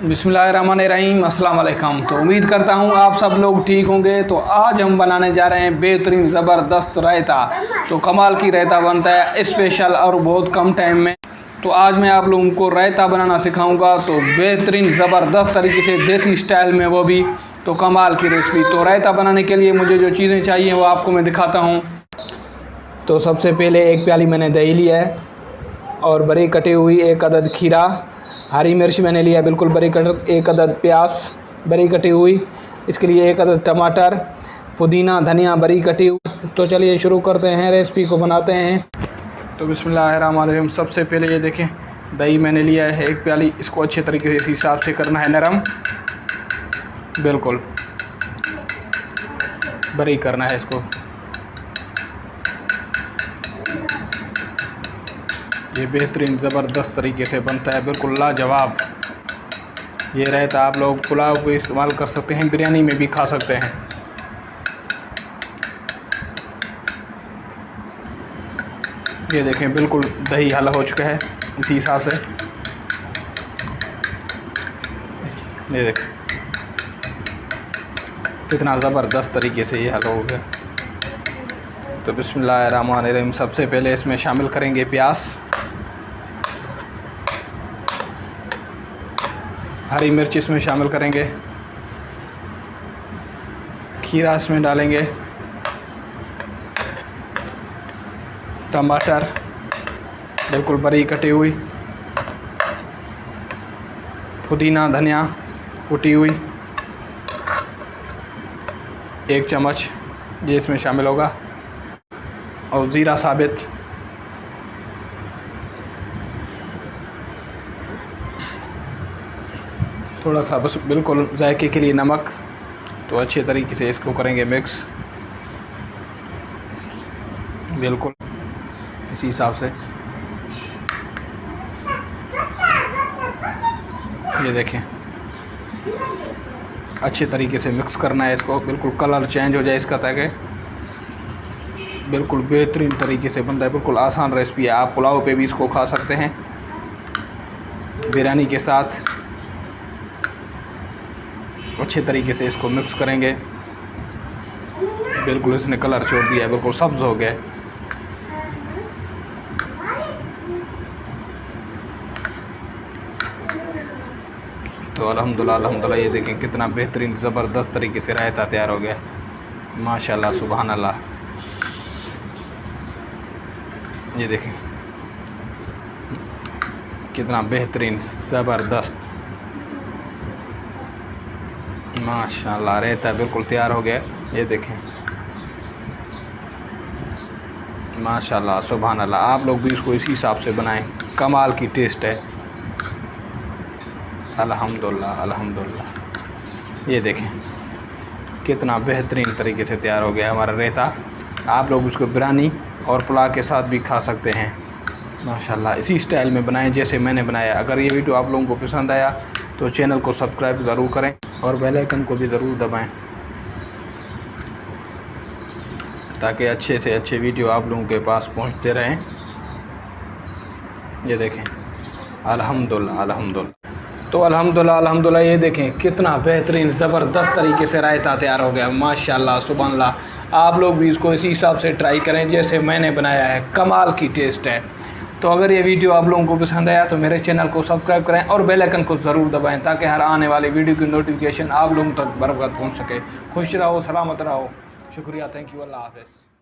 बिस्मिल्लाहिर्रहमानिर्रहीम, अस्सलाम वालेकुम। तो उम्मीद करता हूँ आप सब लोग ठीक होंगे। तो आज हम बनाने जा रहे हैं बेहतरीन ज़बरदस्त रायता। तो कमाल की रायता बनता है स्पेशल और बहुत कम टाइम में। तो आज मैं आप लोगों को रायता बनाना सिखाऊंगा, तो बेहतरीन ज़बरदस्त तरीके से देसी स्टाइल में, वो भी तो कमाल की रेसिपी। तो रायता बनाने के लिए मुझे जो चीज़ें चाहिए वो आपको मैं दिखाता हूँ। तो सबसे पहले एक प्याली मैंने दही लिया है और बड़ी कटी हुई एक अदद खीरा, हरी मिर्च मैंने लिया बिल्कुल बड़ी कट, एक अदद प्याज बड़ी कटी हुई, इसके लिए एक अदद टमाटर, पुदीना धनिया बड़ी कटी हुई। तो चलिए शुरू करते हैं, रेसिपी को बनाते हैं। तो बिस्मिल्लाहिर्रहमानिर्रहीम। सबसे पहले ये देखें, दही मैंने लिया है एक प्याली। इसको अच्छे तरीके से इस हिसाब से करना है, नरम बिल्कुल बरी करना है इसको। ये बेहतरीन ज़बरदस्त तरीके से बनता है, बिल्कुल लाजवाब। ये रायता आप लोग पुलाव को इस्तेमाल कर सकते हैं, बिरयानी में भी खा सकते हैं। ये देखें बिल्कुल दही हला हो चुका है इसी हिसाब से। ये देखें कितना ज़बरदस्त तरीके से ये हल हो गया। तो बिस्मिल्लाहिर्रहमानिर्रहीम। सबसे पहले इसमें शामिल करेंगे प्याज, हरी मिर्च इसमें शामिल करेंगे, खीरा इसमें डालेंगे, टमाटर बिल्कुल बरी कटी हुई, पुदीना धनिया कुटी हुई 1 चम्मच ये इसमें शामिल होगा, और ज़ीरा साबित, थोड़ा सा बस बिल्कुल जायके के लिए नमक। तो अच्छे तरीके से इसको करेंगे मिक्स, बिल्कुल इसी हिसाब से। ये देखें अच्छे तरीके से मिक्स करना है इसको, बिल्कुल कलर चेंज हो जाए इसका, ताकि बिल्कुल बेहतरीन तरीके से बनता है। बिल्कुल आसान रेसिपी है, आप पुलाव पे भी इसको खा सकते हैं, बिरयानी के साथ। अच्छे तरीके से इसको मिक्स करेंगे। बिल्कुल इसने कलर छोड़ दिया है, बिल्कुल सब्ज़ हो गया। तो अल्हम्दुलिल्लाह ये देखें कितना बेहतरीन ज़बरदस्त तरीके से रायता तैयार हो गया, माशाल्लाह सुभान अल्लाह। ये देखें कितना बेहतरीन ज़बरदस्त, माशाल्लाह रायता बिल्कुल तैयार हो गया। ये देखें माशाल्लाह सुभान अल्लाह। आप लोग भी इसको इसी हिसाब से बनाएं, कमाल की टेस्ट है। अल्हम्दुलिल्लाह अल्हम्दुलिल्लाह। ये देखें कितना बेहतरीन तरीके से तैयार हो गया हमारा रायता। आप लोग उसको बिरयानी और पुलाव के साथ भी खा सकते हैं, माशाल्लाह। इसी स्टाइल में बनाएं जैसे मैंने बनाया। अगर ये वीडियो आप लोगों को पसंद आया तो चैनल को सब्सक्राइब ज़रूर करें और बेल आइकन को भी ज़रूर दबाएं, ताकि अच्छे से अच्छे वीडियो आप लोगों के पास पहुंचते रहें। ये देखें अल्हम्दुलिल्लाह अल्हम्दुलिल्लाह। तो अल्हम्दुलिल्लाह ये देखें कितना बेहतरीन ज़बरदस्त तरीके से रायता तैयार हो गया, माशाल्लाह सुभान अल्लाह। आप लोग भी इसको इसी हिसाब से ट्राई करें जैसे मैंने बनाया है, कमाल की टेस्ट है। तो अगर ये वीडियो आप लोगों को पसंद आया तो मेरे चैनल को सब्सक्राइब करें और बेल आइकन को ज़रूर दबाएं, ताकि हर आने वाले वीडियो की नोटिफिकेशन आप लोगों तक बर वक्त पहुँच सके। खुश रहो, सलामत रहो, शुक्रिया, थैंक यू, अल्लाह हाफ़िज़।